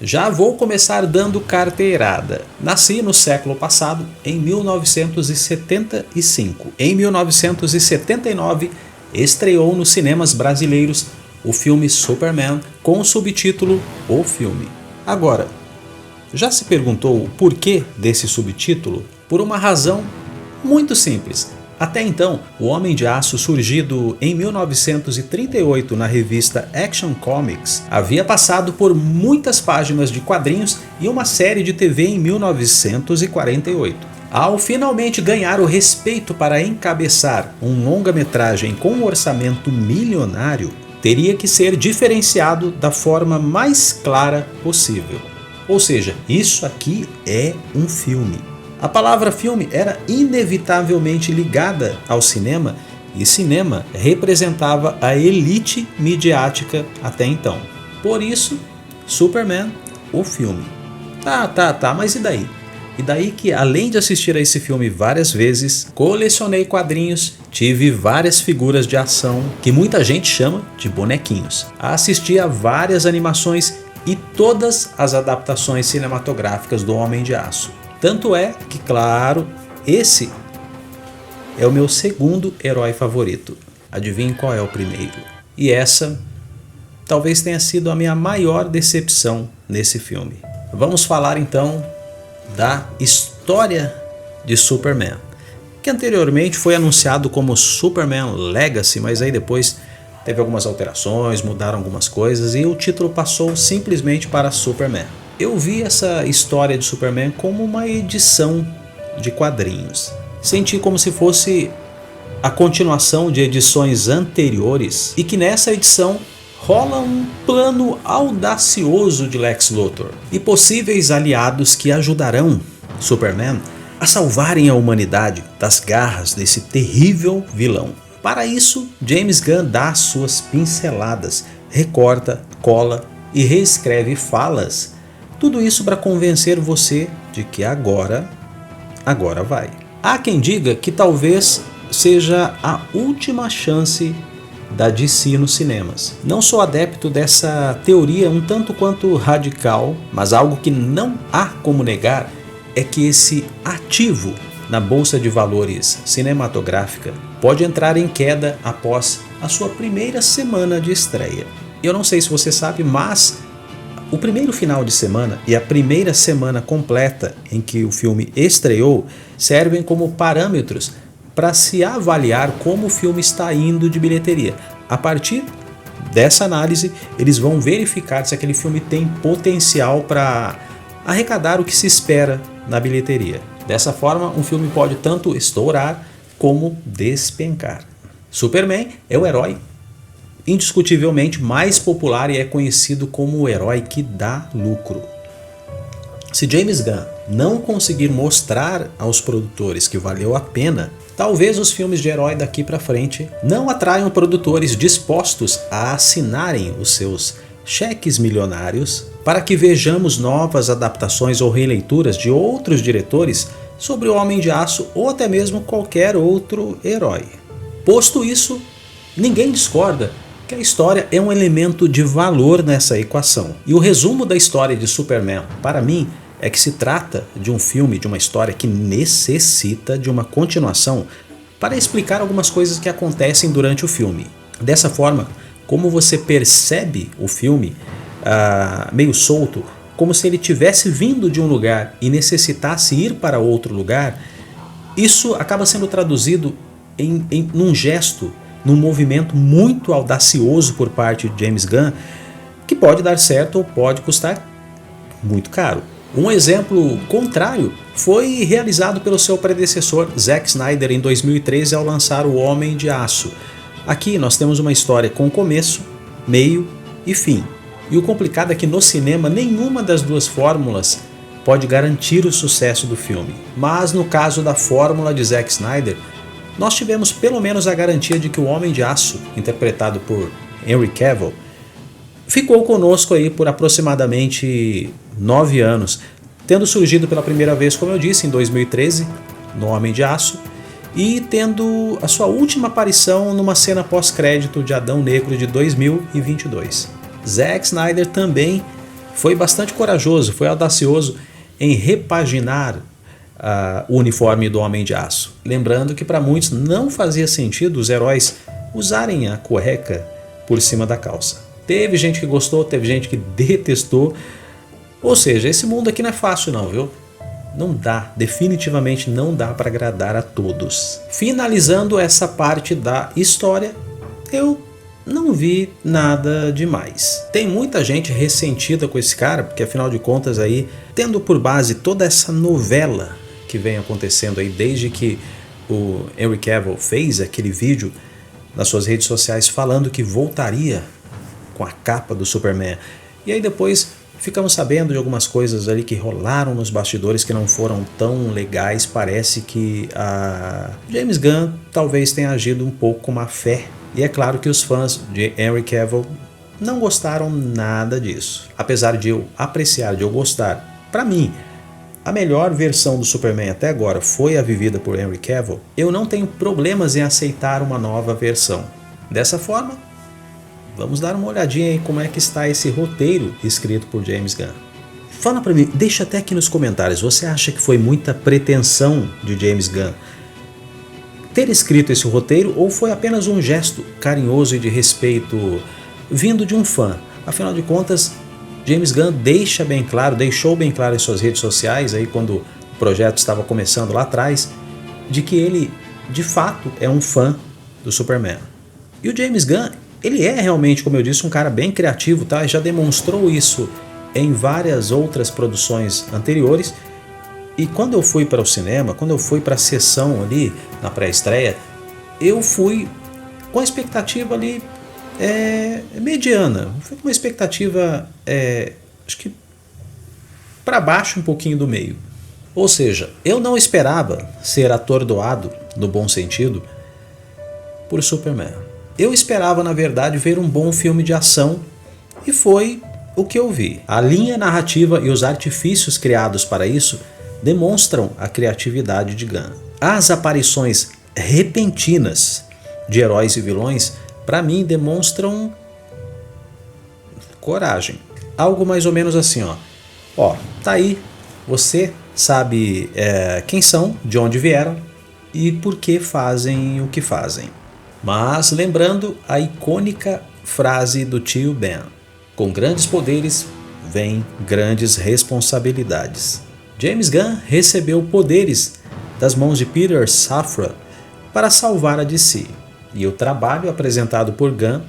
Já vou começar dando carteirada. Nasci no século passado, em 1975. Em 1979, estreou nos cinemas brasileiros o filme Superman com o subtítulo O Filme. Agora, já se perguntou o porquê desse subtítulo? Por uma razão muito simples. Até então, o Homem de Aço, surgido em 1938 na revista Action Comics, havia passado por muitas páginas de quadrinhos e uma série de TV em 1948. Ao finalmente ganhar o respeito para encabeçar um longa-metragem com um orçamento milionário, teria que ser diferenciado da forma mais clara possível. Ou seja, isso aqui é um filme. A palavra filme era inevitavelmente ligada ao cinema e cinema representava a elite midiática até então. Por isso, Superman, o filme. Tá, mas e daí? E daí que, além de assistir a esse filme várias vezes, colecionei quadrinhos, tive várias figuras de ação que muita gente chama de bonequinhos. Assisti a várias animações e todas as adaptações cinematográficas do Homem de Aço. Tanto é que, claro, esse é o meu segundo herói favorito. Adivinhe qual é o primeiro? E essa talvez tenha sido a minha maior decepção nesse filme. Vamos falar então da história de Superman, que anteriormente foi anunciado como Superman Legacy, mas aí depois teve algumas alterações, mudaram algumas coisas e o título passou simplesmente para Superman. Eu vi essa história de Superman como uma edição de quadrinhos. Senti como se fosse a continuação de edições anteriores e que nessa edição rola um plano audacioso de Lex Luthor e possíveis aliados que ajudarão Superman a salvarem a humanidade das garras desse terrível vilão. Para isso, James Gunn dá suas pinceladas, recorta, cola e reescreve falas. Tudo isso para convencer você de que agora vai. Há quem diga que talvez seja a última chance da DC nos cinemas. Não sou adepto dessa teoria um tanto quanto radical, mas algo que não há como negar é que esse ativo na bolsa de valores cinematográfica pode entrar em queda após a sua primeira semana de estreia. Eu não sei se você sabe, mas o primeiro final de semana e a primeira semana completa em que o filme estreou servem como parâmetros para se avaliar como o filme está indo de bilheteria. A partir dessa análise, eles vão verificar se aquele filme tem potencial para arrecadar o que se espera na bilheteria. Dessa forma, um filme pode tanto estourar como despencar. Superman é o herói indiscutivelmente mais popular e é conhecido como o herói que dá lucro. Se James Gunn não conseguir mostrar aos produtores que valeu a pena, talvez os filmes de herói daqui para frente não atraiam produtores dispostos a assinarem os seus cheques milionários para que vejamos novas adaptações ou releituras de outros diretores sobre o Homem de Aço ou até mesmo qualquer outro herói. Posto isso, ninguém discorda que a história é um elemento de valor nessa equação. E o resumo da história de Superman, para mim, é que se trata de um filme, de uma história que necessita de uma continuação para explicar algumas coisas que acontecem durante o filme. Dessa forma, como você percebe o filme meio solto, como se ele tivesse vindo de um lugar e necessitasse ir para outro lugar, isso acaba sendo traduzido num gesto, num movimento muito audacioso por parte de James Gunn, que pode dar certo ou pode custar muito caro. Um exemplo contrário foi realizado pelo seu predecessor Zack Snyder em 2013 ao lançar O Homem de Aço. Aqui nós temos uma história com começo, meio e fim. E o complicado é que no cinema nenhuma das duas fórmulas pode garantir o sucesso do filme. Mas no caso da fórmula de Zack Snyder, nós tivemos pelo menos a garantia de que o Homem de Aço, interpretado por Henry Cavill, ficou conosco aí por aproximadamente 9 anos, tendo surgido pela primeira vez, como eu disse, em 2013, no Homem de Aço, e tendo a sua última aparição numa cena pós-crédito de Adão Negro de 2022. Zack Snyder também foi bastante corajoso, foi audacioso em repaginar o uniforme do Homem de Aço. Lembrando que para muitos não fazia sentido os heróis usarem a cueca por cima da calça. Teve gente que gostou, teve gente que detestou. Ou seja, esse mundo aqui não é fácil não, viu? Não dá, definitivamente não dá para agradar a todos. Finalizando essa parte da história, eu não vi nada demais. Tem muita gente ressentida com esse cara, porque afinal de contas aí, tendo por base toda essa novela que vem acontecendo aí desde que o Henry Cavill fez aquele vídeo nas suas redes sociais falando que voltaria com a capa do Superman. E aí depois ficamos sabendo de algumas coisas ali que rolaram nos bastidores que não foram tão legais. Parece que a James Gunn talvez tenha agido um pouco com má fé. E é claro que os fãs de Henry Cavill não gostaram nada disso. Apesar de eu apreciar, de eu gostar, para mim, a melhor versão do Superman até agora foi a vivida por Henry Cavill, eu não tenho problemas em aceitar uma nova versão. Dessa forma, vamos dar uma olhadinha em como é que está esse roteiro escrito por James Gunn. Fala pra mim, deixa até aqui nos comentários, você acha que foi muita pretensão de James Gunn ter escrito esse roteiro ou foi apenas um gesto carinhoso e de respeito vindo de um fã? Afinal de contas, James Gunn deixou bem claro em suas redes sociais, aí quando o projeto estava começando lá atrás, de que ele de fato é um fã do Superman. E o James Gunn, ele é realmente, como eu disse, um cara bem criativo, tá? Já demonstrou isso em várias outras produções anteriores. E quando eu fui para o cinema, quando eu fui para a sessão ali na pré-estreia, eu fui com a expectativa ali mediana. Foi com uma expectativa, acho que para baixo um pouquinho do meio. Ou seja, eu não esperava ser atordoado, no bom sentido, por Superman. Eu esperava, na verdade, ver um bom filme de ação e foi o que eu vi. A linha narrativa e os artifícios criados para isso demonstram a criatividade de Gunn. As aparições repentinas de heróis e vilões, para mim, demonstram coragem. Algo mais ou menos assim, ó, tá aí, você sabe quem são, de onde vieram e por que fazem o que fazem. Mas lembrando a icônica frase do tio Ben: com grandes poderes vem grandes responsabilidades. James Gunn recebeu poderes das mãos de Peter Safran para salvar a DC. E o trabalho apresentado por Gunn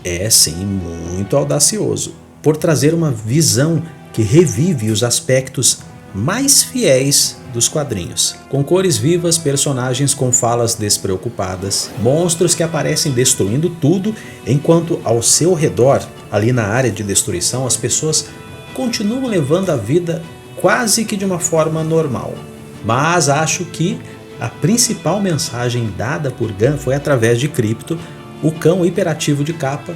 é sim muito audacioso, por trazer uma visão que revive os aspectos mais fiéis dos quadrinhos. Com cores vivas, personagens com falas despreocupadas, monstros que aparecem destruindo tudo, enquanto ao seu redor, ali na área de destruição, as pessoas continuam levando a vida quase que de uma forma normal. Mas acho que a principal mensagem dada por Gunn foi através de Krypto, o cão hiperativo de capa,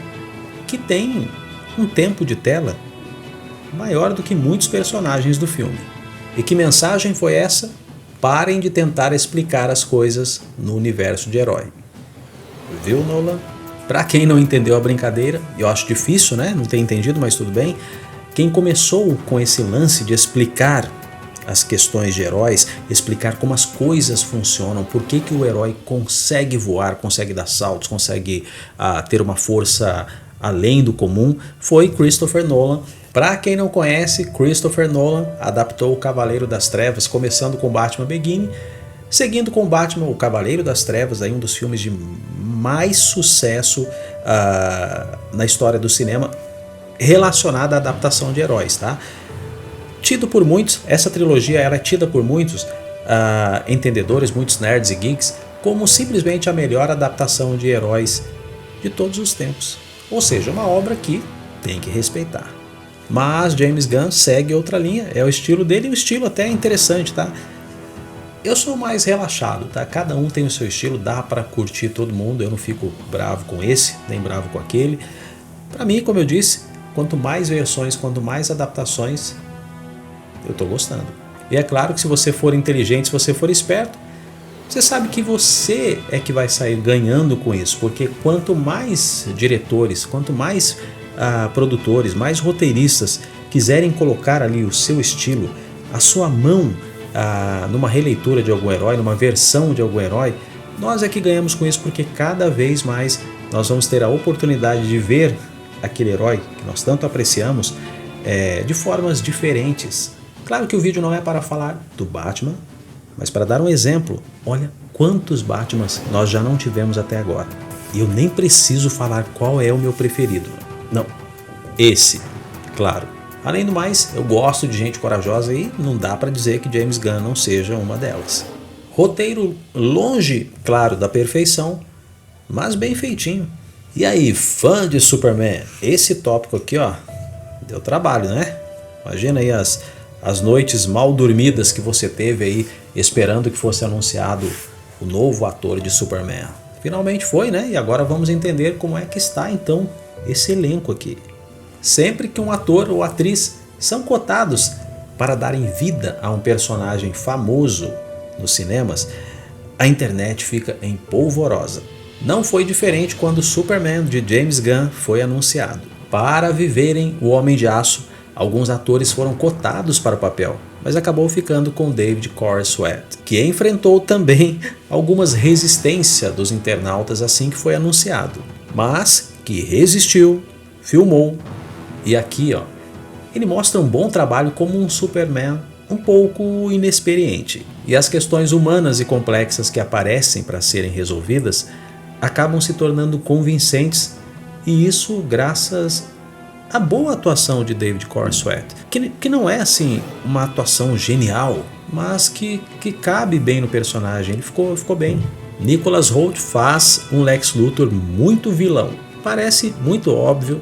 que tem um tempo de tela maior do que muitos personagens do filme. E que mensagem foi essa? Parem de tentar explicar as coisas no universo de herói. Viu, Nolan? Pra quem não entendeu a brincadeira, eu acho difícil, né? Não ter entendido, mas tudo bem. Quem começou com esse lance de explicar as questões de heróis, explicar como as coisas funcionam, por que o herói consegue voar, consegue dar saltos, consegue ter uma força além do comum, foi Christopher Nolan. Para quem não conhece, Christopher Nolan adaptou o Cavaleiro das Trevas, começando com Batman Begins, seguindo com Batman, o Cavaleiro das Trevas, aí um dos filmes de mais sucesso na história do cinema, relacionada à adaptação de heróis, tá? Tido por muitos, essa trilogia ela é tida por muitos entendedores, muitos nerds e geeks, como simplesmente a melhor adaptação de heróis de todos os tempos. Ou seja, uma obra que tem que respeitar. Mas James Gunn segue outra linha, é o estilo dele e o estilo até é interessante, tá? Eu sou mais relaxado, tá? Cada um tem o seu estilo, dá pra curtir todo mundo, eu não fico bravo com esse, nem bravo com aquele. Pra mim, como eu disse, quanto mais versões, quanto mais adaptações, eu tô gostando. E é claro que se você for inteligente, se você for esperto, você sabe que você é que vai sair ganhando com isso, porque quanto mais diretores, quanto mais produtores, mais roteiristas quiserem colocar ali o seu estilo, a sua mão numa releitura de algum herói, numa versão de algum herói, nós é que ganhamos com isso, porque cada vez mais nós vamos ter a oportunidade de ver aquele herói que nós tanto apreciamos de formas diferentes. Claro que o vídeo não é para falar do Batman, mas para dar um exemplo. Olha quantos Batmans nós já não tivemos até agora. E eu nem preciso falar qual é o meu preferido. Não, esse, claro. Além do mais, eu gosto de gente corajosa e não dá para dizer que James Gunn não seja uma delas. Roteiro longe, claro, da perfeição, mas bem feitinho. E aí, fã de Superman? Esse tópico aqui, ó, deu trabalho, né? Imagina aí as noites mal dormidas que você teve aí esperando que fosse anunciado o novo ator de Superman. Finalmente foi, né? E agora vamos entender como é que está então esse elenco aqui. Sempre que um ator ou atriz são cotados para darem vida a um personagem famoso nos cinemas, a internet fica em polvorosa. Não foi diferente quando Superman de James Gunn foi anunciado. Para viverem o Homem de Aço, alguns atores foram cotados para o papel, mas acabou ficando com David Corenswet, que enfrentou também algumas resistências dos internautas assim que foi anunciado, mas que resistiu, filmou, e aqui ó, ele mostra um bom trabalho como um Superman um pouco inexperiente, e as questões humanas e complexas que aparecem para serem resolvidas acabam se tornando convincentes, e isso graças à boa atuação de David Corenswet, que não é assim uma atuação genial, mas que cabe bem no personagem. Ele ficou bem. Nicholas Hoult faz um Lex Luthor muito vilão. Parece muito óbvio,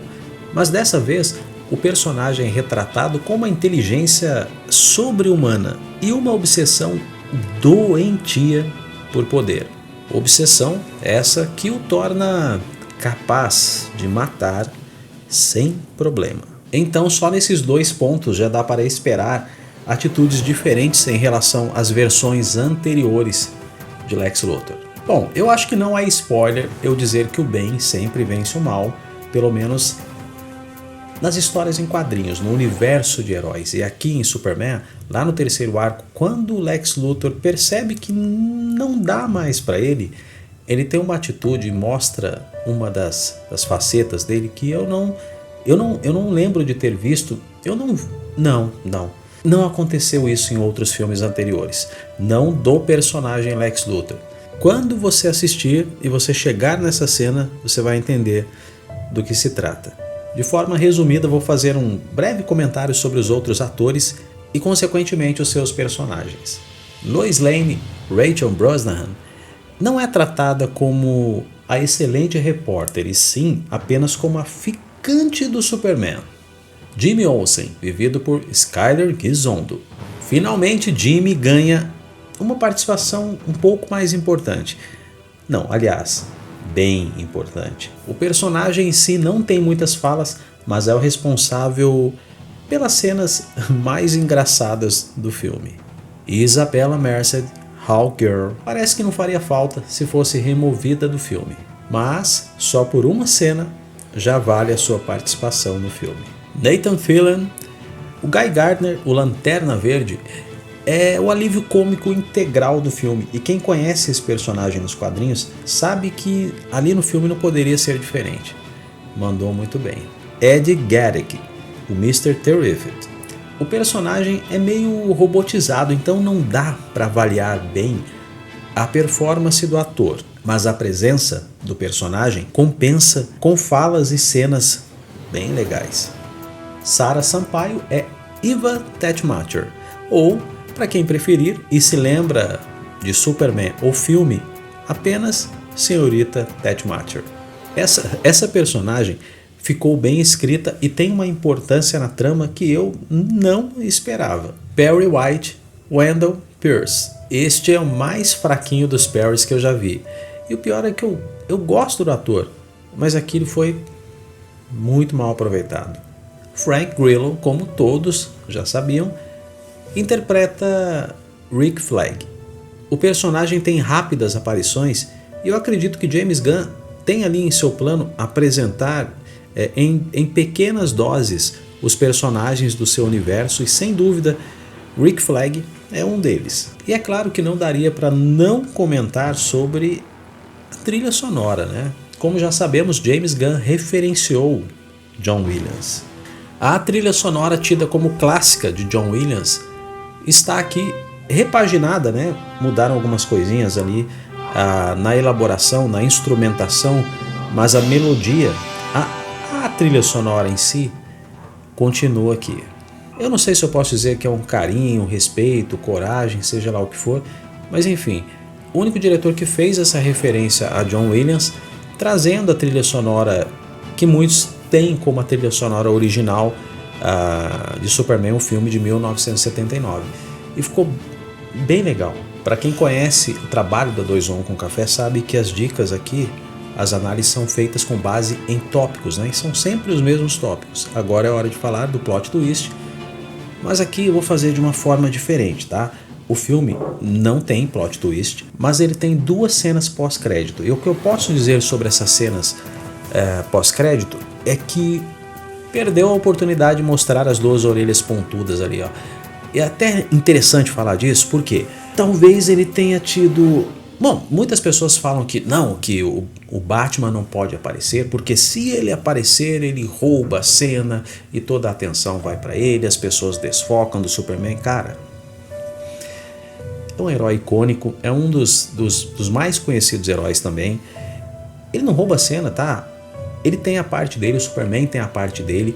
mas dessa vez o personagem é retratado com uma inteligência sobre-humana e uma obsessão doentia por poder. Obsessão essa que o torna capaz de matar sem problema. Então só nesses dois pontos já dá para esperar atitudes diferentes em relação às versões anteriores de Lex Luthor. Bom, eu acho que não é spoiler eu dizer que o bem sempre vence o mal, pelo menos nas histórias em quadrinhos, no universo de heróis. E aqui em Superman, lá no terceiro arco, quando o Lex Luthor percebe que não dá mais para ele tem uma atitude e mostra uma das facetas dele que eu não lembro de ter visto. Não aconteceu isso em outros filmes anteriores. Não do personagem Lex Luthor. Quando você assistir e você chegar nessa cena, você vai entender do que se trata. De forma resumida, vou fazer um breve comentário sobre os outros atores e, consequentemente, os seus personagens. Lois Lane, Rachel Brosnahan, não é tratada como a excelente repórter, e sim apenas como a ficante do Superman. Jimmy Olsen, vivido por Skyler Gisondo. Finalmente, Jimmy ganha uma participação um pouco mais importante. Não, aliás, bem importante. O personagem em si não tem muitas falas, mas é o responsável pelas cenas mais engraçadas do filme. Isabella Merced, Hawkgirl, parece que não faria falta se fosse removida do filme, mas só por uma cena já vale a sua participação no filme. Nathan Fillion, o Guy Gardner, o Lanterna Verde, é o alívio cômico integral do filme, e quem conhece esse personagem nos quadrinhos sabe que ali no filme não poderia ser diferente. Mandou muito bem. Ed Gaddick, o Mr. Terrific. O personagem é meio robotizado, então não dá para avaliar bem a performance do ator, mas a presença do personagem compensa com falas e cenas bem legais. Sara Sampaio é Eva Teschmacher, ou, para quem preferir e se lembra de Superman ou filme, apenas Senhorita Teschmacher. Essa personagem ficou bem escrita e tem uma importância na trama que eu não esperava. Perry White, Wendell Pierce. Este é o mais fraquinho dos Perrys que eu já vi. E o pior é que eu gosto do ator, mas aquilo foi muito mal aproveitado. Frank Grillo, como todos já sabiam, interpreta Rick Flag. O personagem tem rápidas aparições e eu acredito que James Gunn tem ali em seu plano apresentar em pequenas doses os personagens do seu universo e, sem dúvida, Rick Flag é um deles. E é claro que não daria para não comentar sobre a trilha sonora, né? Como já sabemos, James Gunn referenciou John Williams. A trilha sonora tida como clássica de John Williams está aqui repaginada, né? Mudaram algumas coisinhas ali na elaboração, na instrumentação, mas a melodia, a trilha sonora em si, continua aqui. Eu não sei se eu posso dizer que é um carinho, respeito, coragem, seja lá o que for, mas enfim, o único diretor que fez essa referência a John Williams, trazendo a trilha sonora que muitos têm como a trilha sonora original de Superman, um filme de 1979. E ficou bem legal. Para quem conhece o trabalho da 2-1 com Café, sabe que as dicas aqui, as análises são feitas com base em tópicos, né? E são sempre os mesmos tópicos. Agora é hora de falar do plot twist, mas aqui eu vou fazer de uma forma diferente, tá? O filme não tem plot twist, mas ele tem 2 cenas pós-crédito. E o que eu posso dizer sobre essas cenas pós-crédito é que perdeu a oportunidade de mostrar as 2 orelhas pontudas ali, ó. É até interessante falar disso, porque talvez ele tenha tido... Bom, muitas pessoas falam que não, que o Batman não pode aparecer, porque se ele aparecer, ele rouba a cena e toda a atenção vai para ele, as pessoas desfocam do Superman. Cara, é um herói icônico, é um dos mais conhecidos heróis também. Ele não rouba a cena, tá? Ele tem a parte dele, o Superman tem a parte dele,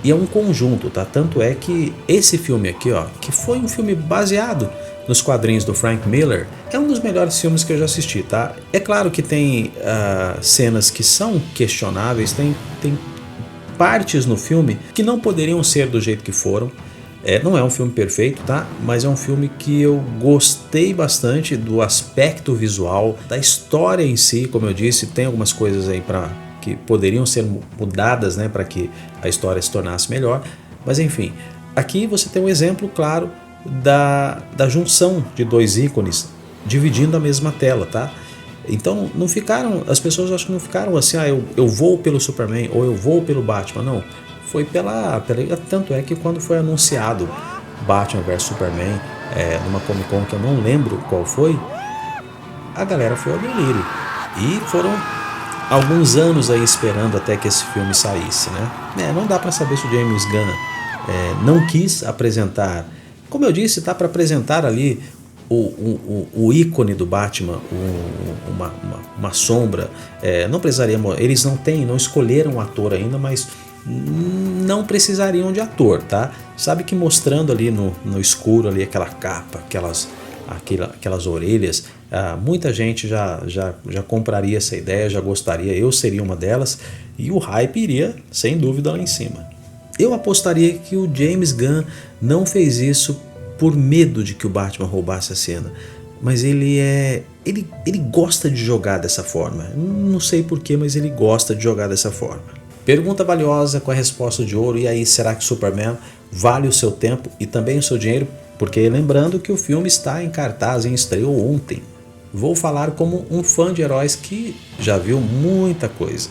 e é um conjunto, tá? Tanto é que esse filme aqui, ó, que foi um filme baseado nos quadrinhos do Frank Miller, é um dos melhores filmes que eu já assisti, tá? É claro que tem cenas que são questionáveis, tem partes no filme que não poderiam ser do jeito que foram. Não é um filme perfeito, tá? Mas é um filme que eu gostei bastante do aspecto visual, da história em si, como eu disse, tem algumas coisas aí que poderiam ser mudadas, né, para que a história se tornasse melhor. Mas enfim, aqui você tem um exemplo claro da junção de 2 ícones dividindo a mesma tela, tá? Então não ficaram, as pessoas acho que não ficaram assim, eu vou pelo Superman ou eu vou pelo Batman, não. Foi tanto é que quando foi anunciado Batman vs Superman numa Comic Con que eu não lembro qual foi, a galera foi ao delírio. E foram alguns anos aí esperando até que esse filme saísse, né? Não dá para saber se o James Gunn não quis apresentar. Como eu disse, tá para apresentar ali o ícone do Batman, uma sombra. Não precisaria, eles não escolheram um ator ainda, mas não precisariam de ator, tá? Sabe que mostrando ali no escuro ali aquela capa, aquelas orelhas, muita gente já compraria essa ideia, já gostaria, eu seria uma delas, e o hype iria sem dúvida lá em cima. Eu apostaria que o James Gunn não fez isso por medo de que o Batman roubasse a cena, mas ele gosta de jogar dessa forma. Não sei porquê, mas ele gosta de jogar dessa forma. Pergunta valiosa com a resposta de ouro. E aí, será que Superman vale o seu tempo e também o seu dinheiro? Porque lembrando que o filme está em cartaz e estreou ontem. Vou falar como um fã de heróis que já viu muita coisa.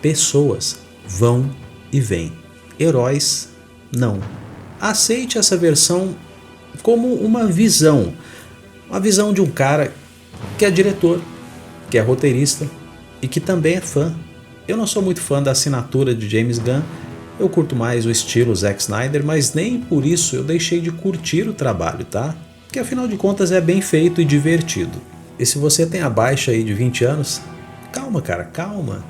Pessoas vão e vêm. Heróis, não. Aceite essa versão como uma visão de um cara que é diretor, que é roteirista e que também é fã. Eu não sou muito fã da assinatura de James Gunn, eu curto mais o estilo Zack Snyder, mas nem por isso eu deixei de curtir o trabalho, tá? Porque afinal de contas é bem feito e divertido. E se você tem abaixo aí de 20 anos, calma cara, calma.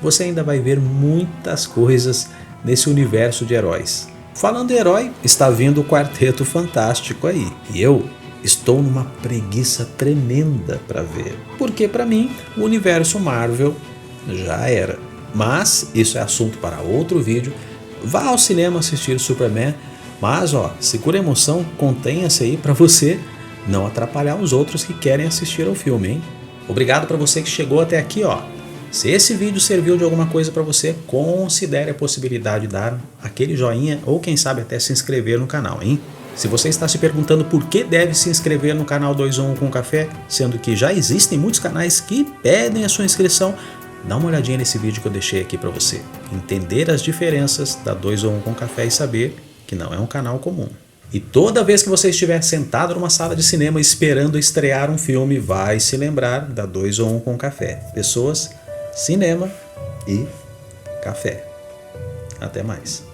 Você ainda vai ver muitas coisas nesse universo de heróis. Falando em herói, está vindo o Quarteto Fantástico aí. E eu estou numa preguiça tremenda para ver. Porque para mim, o universo Marvel já era. Mas isso é assunto para outro vídeo. Vá ao cinema assistir Superman. Mas segura a emoção, contenha-se aí para você não atrapalhar os outros que querem assistir ao filme, hein? Obrigado para você que chegou até aqui, Se esse vídeo serviu de alguma coisa para você, considere a possibilidade de dar aquele joinha ou quem sabe até se inscrever no canal, hein? Se você está se perguntando por que deve se inscrever no canal 2-1 com Café, sendo que já existem muitos canais que pedem a sua inscrição, Dá uma olhadinha nesse vídeo que eu deixei aqui para você entender as diferenças da 2 ou 1 com Café e saber que não é um canal comum. E toda vez que você estiver sentado numa sala de cinema esperando estrear um filme, vai se lembrar da 2 ou 1 com Café. Pessoas, cinema e café. Até mais.